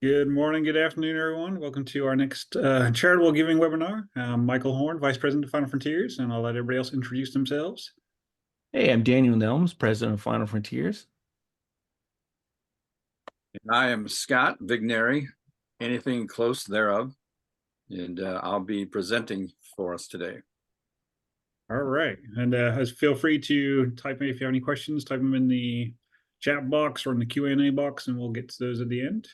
Good morning, good afternoon, everyone. Welcome to our next charitable giving webinar. I'm Michael Horn, Vice President of Final Frontiers, and I'll let everybody else introduce themselves. Hey, I'm Daniel Nelms, President of Final Frontiers. And I am Scott Vigneri, anything close thereof, and I'll be presenting for us today. All right, and feel free to type in if you have any questions, type them in the chat box or in the Q&A box, and we'll get to those at the end.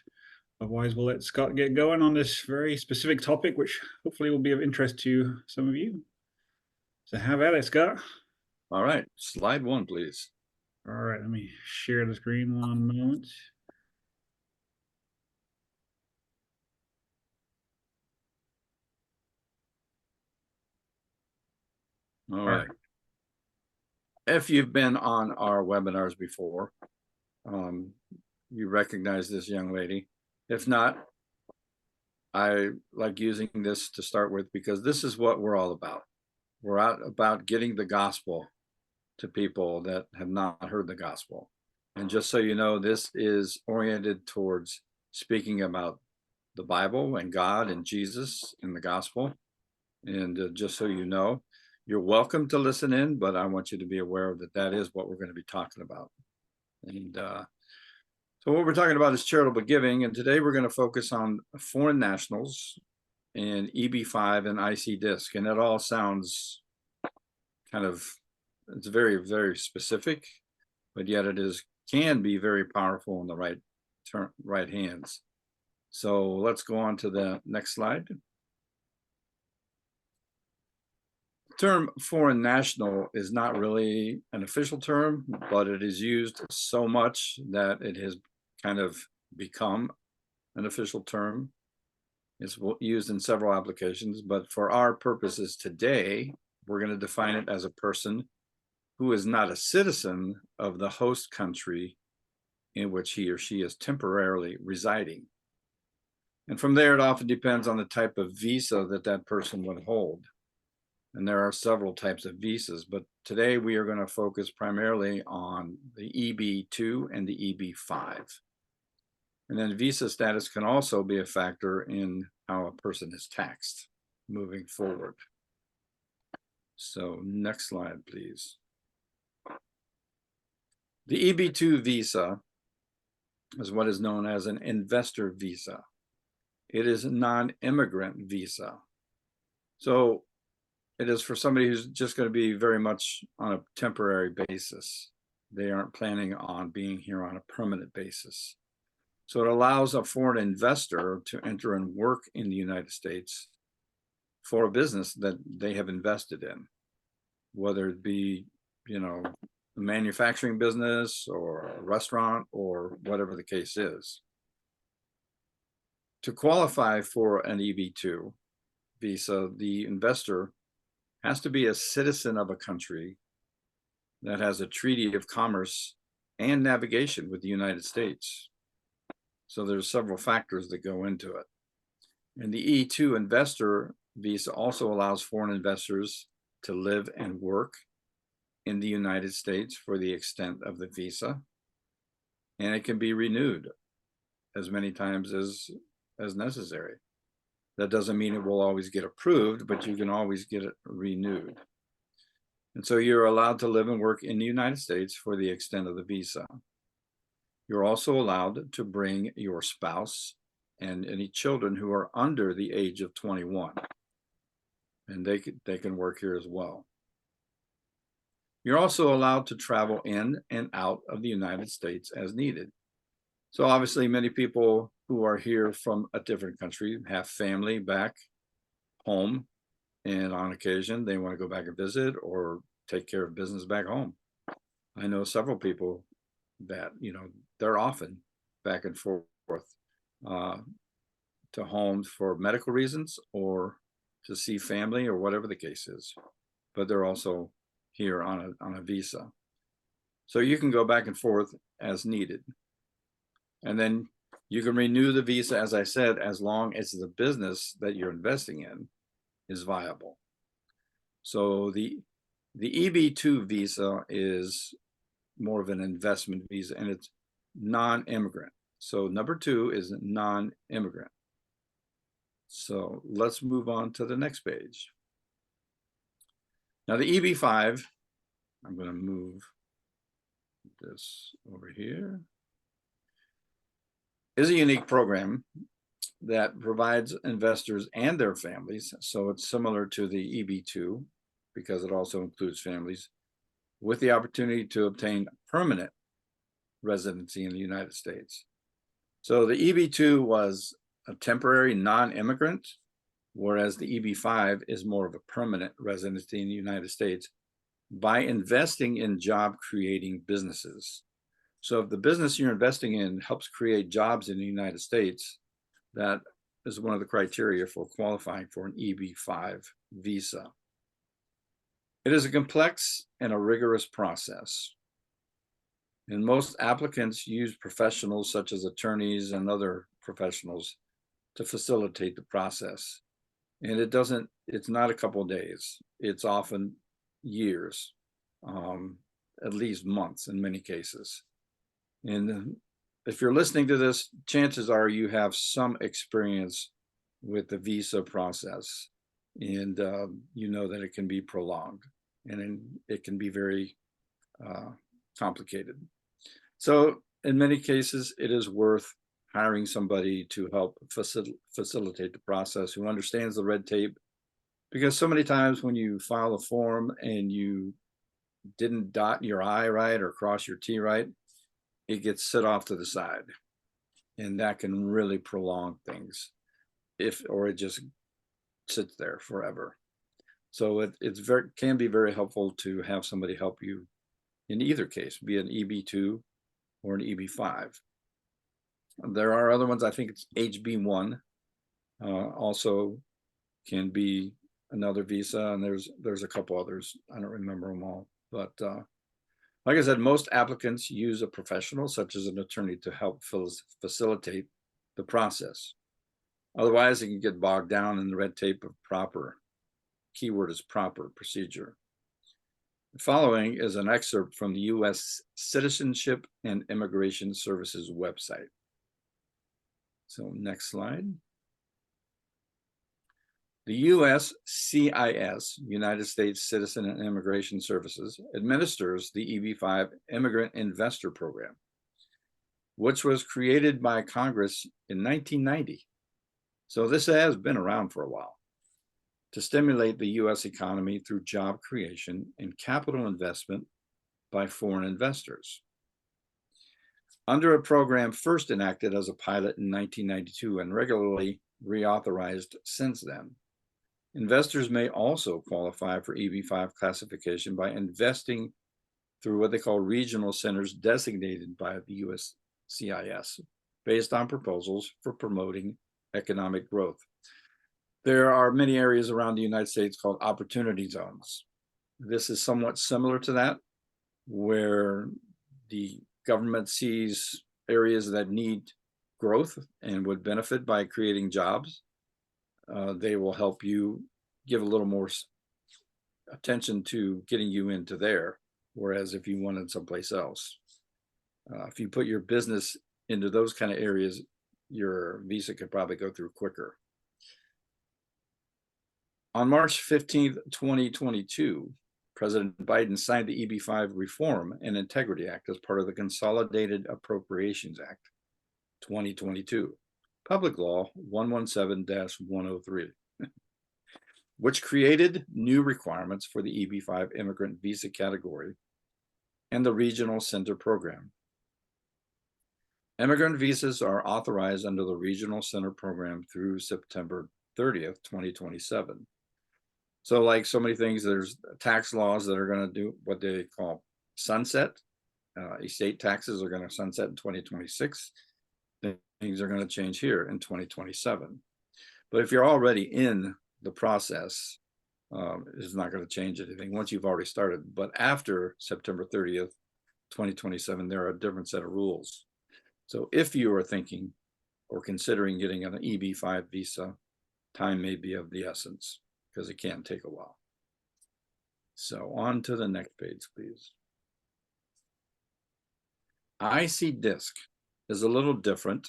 Otherwise, we'll let Scott get going on this very specific topic, which hopefully will be of interest to some of you. So have at it, Scott. All right, slide one, please. All right, let me share the screen one moment. All right. If you've been on our webinars before, you recognize this young lady. If not, I like using this to start with because this is what we're all about. We're out about getting the gospel to people that have not heard the gospel. And just so you know, this is oriented towards speaking about the Bible and God and Jesus and the gospel. And just so you know, you're welcome to listen in, but I want you to be aware that that is what we're going to be talking about. And so what we're talking about is charitable giving. And today we're going to focus on foreign nationals and EB5 and IC disc. And it all sounds kind of, it's very, very specific, but yet it can be very powerful in the right hands. So let's go on to the next slide. The term foreign national is not really an official term, but it is used so much that it has kind of become an official term. It's used in several applications, but for our purposes today, we're going to define it as a person who is not a citizen of the host country in which he or she is temporarily residing. And from there, it often depends on the type of visa that that person would hold. And there are several types of visas, but today we are going to focus primarily on the EB2 and the EB5. And then visa status can also be a factor in how a person is taxed moving forward. So next slide, please. The EB2 visa is what is known as an investor visa. It is a non-immigrant visa. So it is for somebody who's just going to be very much on a temporary basis. They aren't planning on being here on a permanent basis. So it allows a foreign investor to enter and work in the United States for a business that they have invested in, whether it be, a manufacturing business or a restaurant or whatever the case is. To qualify for an EB2 visa, the investor has to be a citizen of a country that has a treaty of commerce and navigation with the United States. So there's several factors that go into it. And the E2 investor visa also allows foreign investors to live and work in the United States for the extent of the visa. And it can be renewed as many times as necessary. That doesn't mean it will always get approved, but you can always get it renewed. And so you're allowed to live and work in the United States for the extent of the visa. You're also allowed to bring your spouse and any children who are under the age of 21. And they can work here as well. You're also allowed to travel in and out of the United States as needed. So obviously many people who are here from a different country have family back home, and on occasion they want to go back and visit or take care of business back home. I know several people that, they're often back and forth to homes for medical reasons or to see family or whatever the case is, but they're also here on a visa. So you can go back and forth as needed. And then you can renew the visa, as I said, as long as the business that you're investing in is viable. So the EB2 visa is more of an investment visa, and it's non-immigrant. So number 2 is non-immigrant. So let's move on to the next page. Now the EB5, I'm going to move this over here, is a unique program that provides investors and their families. So it's similar to the EB2 because it also includes families with the opportunity to obtain permanent residency in the United States. So the EB2 was a temporary non-immigrant, whereas the EB5 is more of a permanent residency in the United States by investing in job-creating businesses. So if the business you're investing in helps create jobs in the United States, that is one of the criteria for qualifying for an EB5 visa. It is a complex and a rigorous process. And most applicants use professionals such as attorneys and other professionals to facilitate the process. And it's not a couple of days. It's often years, at least months in many cases. And if you're listening to this, chances are you have some experience with the visa process, and you know that it can be prolonged and it can be very complicated. So in many cases, it is worth hiring somebody to help facilitate the process, who understands the red tape, because so many times when you file a form and you didn't dot your I right or cross your T right, it gets set off to the side, and that can really prolong things, or it just sits there forever. So it can be very helpful to have somebody help you in either case, be an EB2 or an EB5. There are other ones. I think it's HB1 also can be another visa, and there's a couple others. I don't remember them all, but like I said, most applicants use a professional such as an attorney to help facilitate the process. Otherwise, it can get bogged down in the red tape of proper, keyword is proper, procedure. The following is an excerpt from the U.S. Citizenship and Immigration Services website. So next slide. The USCIS, United States Citizen and Immigration Services, administers the EB5 Immigrant Investor Program, which was created by Congress in 1990. So this has been around for a while, to stimulate the U.S. economy through job creation and capital investment by foreign investors. Under a program first enacted as a pilot in 1992 and regularly reauthorized since then, investors may also qualify for EB5 classification by investing through what they call regional centers designated by the USCIS, based on proposals for promoting economic growth. There are many areas around the United States called opportunity zones. This is somewhat similar to that, where the government sees areas that need growth and would benefit by creating jobs. They will help you give a little more attention to getting you into there, whereas if you wanted someplace else, if you put your business into those kind of areas, your visa could probably go through quicker. On March 15th, 2022, President Biden signed the EB5 Reform and Integrity Act as part of the Consolidated Appropriations Act 2022, Public Law 117-103, which created new requirements for the EB5 immigrant visa category and the Regional Center Program. Immigrant visas are authorized under the Regional Center Program through September 30th, 2027. So like so many things, there's tax laws that are going to do what they call sunset. Estate taxes are going to sunset in 2026. Things are going to change here in 2027. But if you're already in the process, it's not going to change anything once you've already started. But after September 30th, 2027, there are a different set of rules. So if you are thinking or considering getting an EB5 visa, time may be of the essence, because it can take a while. So on to the next page, please. IC DISC is a little different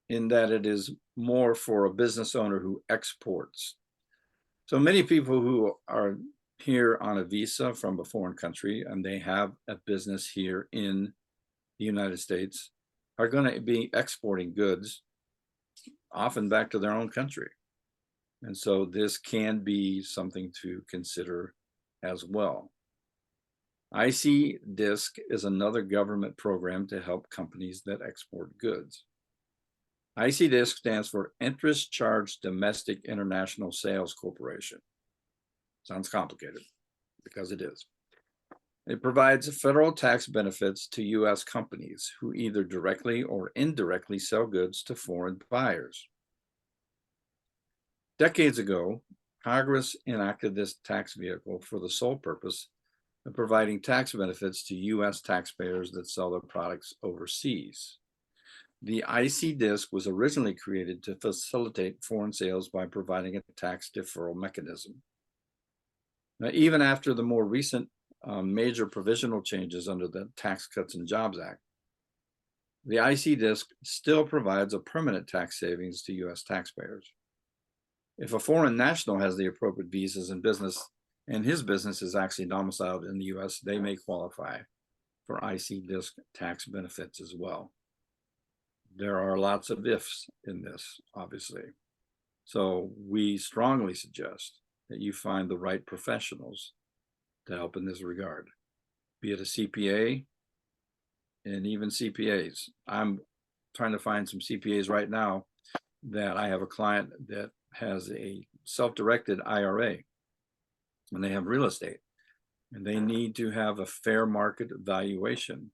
in that it is more for a business owner who exports. So many people who are here on a visa from a foreign country and they have a business here in the United States are going to be exporting goods often back to their own country. And so this can be something to consider as well. IC DISC is another government program to help companies that export goods. IC DISC stands for Interest Charged Domestic International Sales Corporation. Sounds complicated because it is. It provides federal tax benefits to U.S. companies who either directly or indirectly sell goods to foreign buyers. Decades ago, Congress enacted this tax vehicle for the sole purpose of providing tax benefits to U.S. taxpayers that sell their products overseas. The IC DISC was originally created to facilitate foreign sales by providing a tax deferral mechanism. Now, even after the more recent major provisional changes under the Tax Cuts and Jobs Act, the IC DISC still provides a permanent tax savings to U.S. taxpayers. If a foreign national has the appropriate visas and business, and his business is actually domiciled in the U.S., they may qualify for IC DISC tax benefits as well. There are lots of ifs in this, obviously. So we strongly suggest that you find the right professionals to help in this regard, be it a CPA and even CPAs. I'm trying to find some CPAs right now that I have a client that has a self-directed IRA and they have real estate and they need to have a fair market valuation.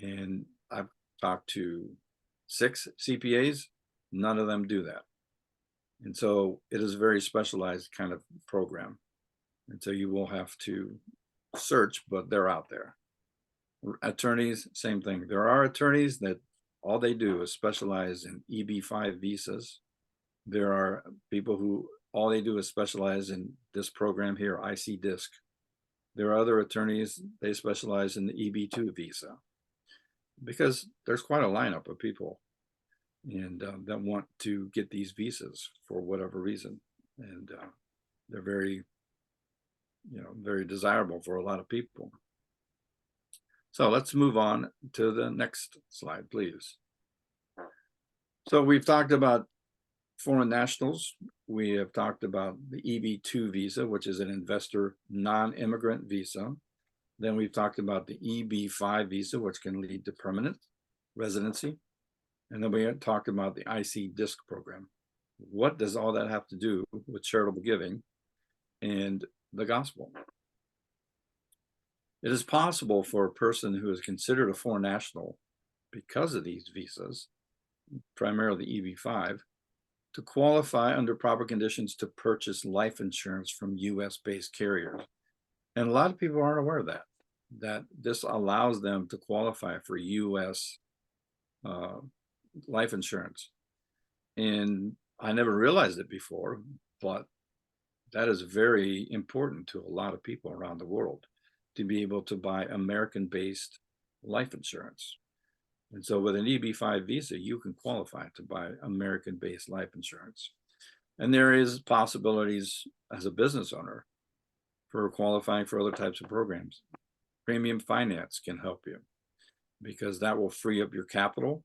And I've talked to 6 CPAs, none of them do that. And so it is a very specialized kind of program. And so you will have to search, but they're out there. Attorneys, same thing. There are attorneys that all they do is specialize in EB5 visas. There are people who all they do is specialize in this program here, IC DISC. There are other attorneys, they specialize in the EB2 visa because there's quite a lineup of people and that want to get these visas for whatever reason. And they're very, very desirable for a lot of people. So let's move on to the next slide, please. So we've talked about foreign nationals. We have talked about the EB2 visa, which is an investor non-immigrant visa. Then we've talked about the EB5 visa, which can lead to permanent residency. And then we talked about the IC DISC program. What does all that have to do with charitable giving and the gospel? It is possible for a person who is considered a foreign national because of these visas, primarily EB5, to qualify under proper conditions to purchase life insurance from US-based carriers. And a lot of people aren't aware of that this allows them to qualify for US life insurance. And I never realized it before, but that is very important to a lot of people around the world to be able to buy American-based life insurance. And so with an EB5 visa, you can qualify to buy American-based life insurance. And there is possibilities as a business owner for qualifying for other types of programs. Premium finance can help you because that will free up your capital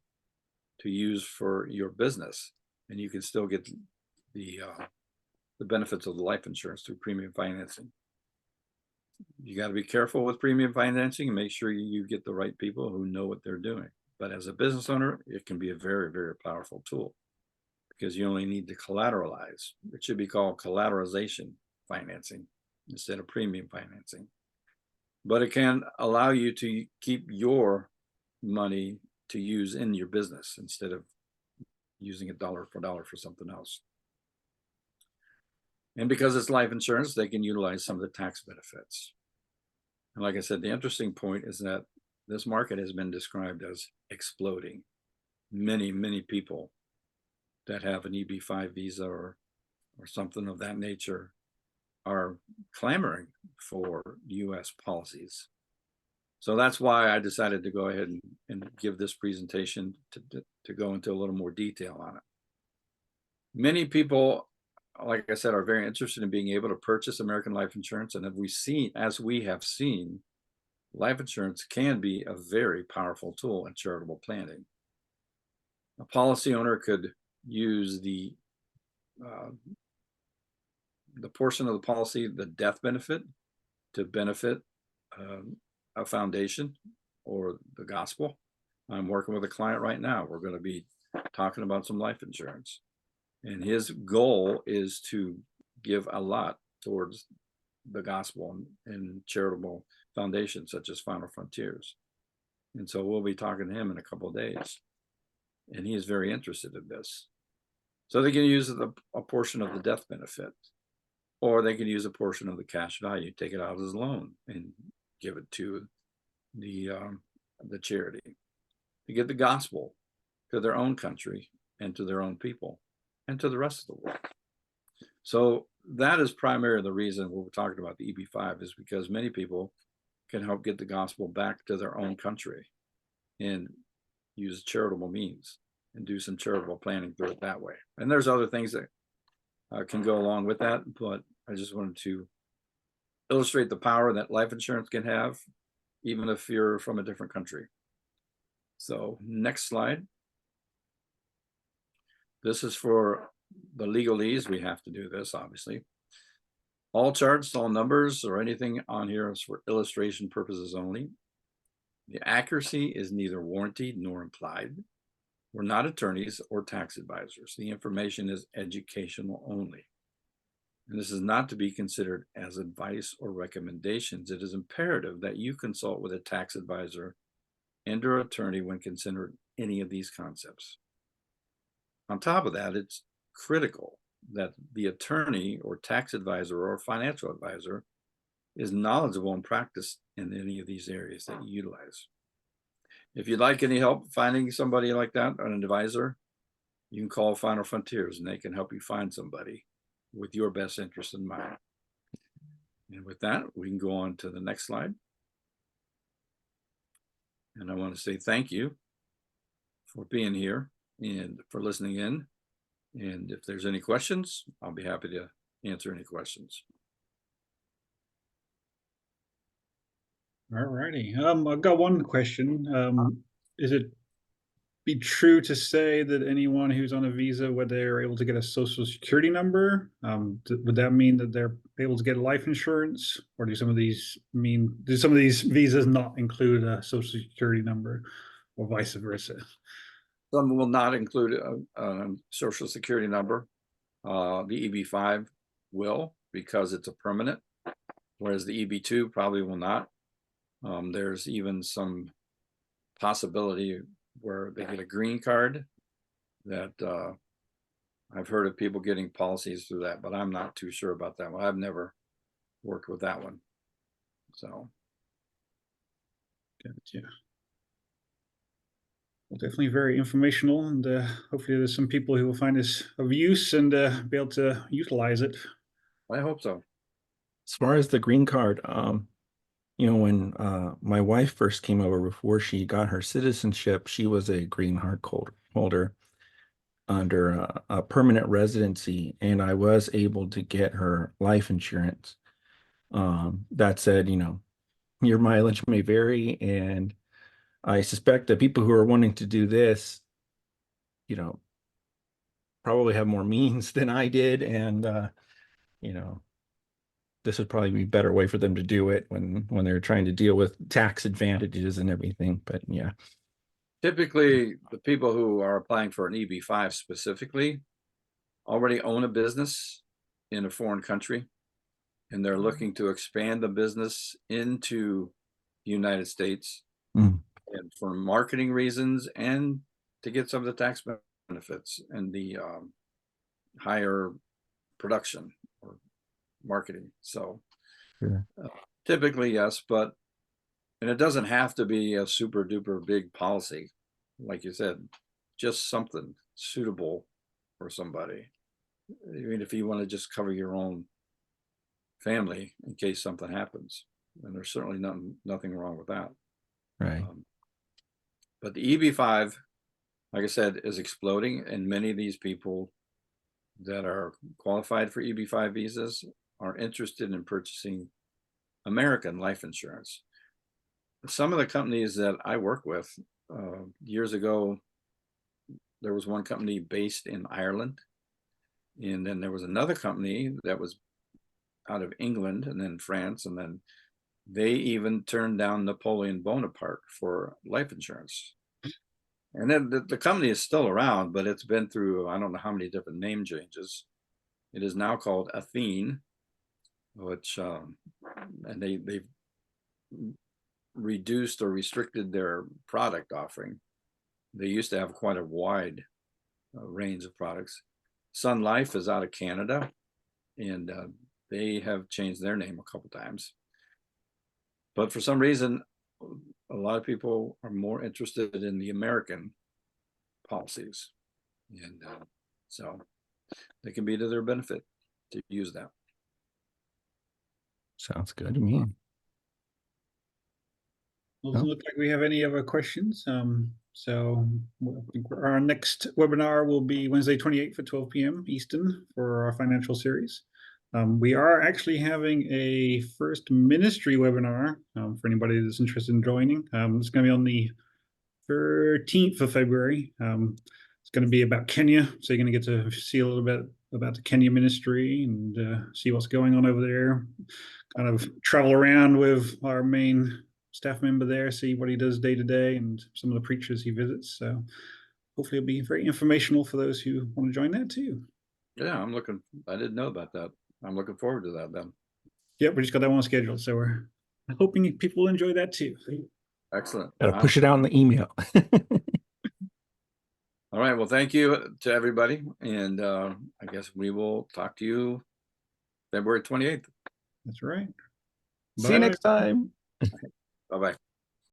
to use for your business. And you can still get the benefits of the life insurance through premium financing. You got to be careful with premium financing and make sure you get the right people who know what they're doing. But as a business owner, it can be a very, very powerful tool because you only need to collateralize. It should be called collateralization financing instead of premium financing. But it can allow you to keep your money to use in your business instead of using it dollar for dollar for something else. And because it's life insurance, they can utilize some of the tax benefits. And like I said, the interesting point is that this market has been described as exploding. Many, many people that have an EB5 visa or something of that nature are clamoring for US policies. So that's why I decided to go ahead and give this presentation to go into a little more detail on it. Many people, like I said, are very interested in being able to purchase American life insurance. And as we have seen, life insurance can be a very powerful tool in charitable planning. A policy owner could use the portion of the policy, the death benefit, to benefit a foundation or the gospel. I'm working with a client right now. We're going to be talking about some life insurance. And his goal is to give a lot towards the gospel and charitable foundations such as Final Frontiers. And so we'll be talking to him in a couple of days. And he is very interested in this. So they can use a portion of the death benefit, or they can use a portion of the cash value, take it out as a loan and give it to the charity to get the gospel to their own country and to their own people and to the rest of the world. So that is primarily the reason we're talking about the EB5, is because many people can help get the gospel back to their own country and use charitable means and do some charitable planning through it that way. And there's other things that can go along with that, but I just wanted to illustrate the power that life insurance can have, even if you're from a different country. So next slide. This is for the legalese. We have to do this, obviously. All charts, all numbers, or anything on here is for illustration purposes only. The accuracy is neither warranted nor implied. We're not attorneys or tax advisors. The information is educational only. And this is not to be considered as advice or recommendations. It is imperative that you consult with a tax advisor and or attorney when considering any of these concepts. On top of that, it's critical that the attorney or tax advisor or financial advisor is knowledgeable and practiced in any of these areas that you utilize. If you'd like any help finding somebody like that, an advisor, you can call Final Frontiers and they can help you find somebody with your best interest in mind. And with that, we can go on to the next slide. And I want to say thank you for being here and for listening in. And if there's any questions, I'll be happy to answer any questions. All righty. I've got one question. Is it be true to say that anyone who's on a visa, whether they're able to get a social security number, would that mean that they're able to get life insurance, or do some of these visas not include a social security number, or vice versa? Some will not include a social security number. The EB5 will, because it's a permanent, whereas the EB2 probably will not. There's even some possibility where they get a green card that I've heard of people getting policies through that, but I'm not too sure about that one. I've never worked with that one. So. Gotcha. Well, definitely very informational, and hopefully there's some people who will find this of use and be able to utilize it. I hope so. As far as the green card, when my wife first came over, before she got her citizenship, she was a green card holder under a permanent residency, and I was able to get her life insurance. That said, your mileage may vary, and I suspect that people who are wanting to do this, probably have more means than I did, and this would probably be a better way for them to do it when they're trying to deal with tax advantages and everything. But yeah. Typically, the people who are applying for an EB5 specifically already own a business in a foreign country, and they're looking to expand the business into the United States and for marketing reasons and to get some of the tax benefits and the higher production or marketing. So typically, yes, and it doesn't have to be a super duper big policy. Like you said, just something suitable for somebody. I mean, if you want to just cover your own family in case something happens, and there's certainly nothing wrong with that. Right. But the EB5, like I said, is exploding, and many of these people that are qualified for EB5 visas are interested in purchasing American life insurance. Some of the companies that I work with, years ago, there was one company based in Ireland, and then there was another company that was out of England and then France, and then they even turned down Napoleon Bonaparte for life insurance. And then the company is still around, but it's been through, I don't know how many different name changes. It is now called Athene, which, and they've reduced or restricted their product offering. They used to have quite a wide range of products. Sun Life is out of Canada, and they have changed their name a couple times. But for some reason, a lot of people are more interested in the American policies. And so they can be to their benefit to use that. Sounds good to me. Well, doesn't look like we have any other questions. So our next webinar will be Wednesday 28th at 12 p.m. Eastern for our financial series. We are actually having a first ministry webinar for anybody that's interested in joining. It's going to be on the 13th of February. It's going to be about Kenya, so you're going to get to see a little bit about the Kenya ministry and see what's going on over there. Kind of travel around with our main staff member there, see what he does day to day and some of the preachers he visits. So hopefully it'll be very informational for those who want to join that too. Yeah, I didn't know about that. I'm looking forward to that then. Yep, we just got that one scheduled, so we're hoping people will enjoy that too. Excellent. Gotta push it out in the email. All right. Well, thank you to everybody. And I guess we will talk to you February 28th. That's right. See you next time. Bye-bye.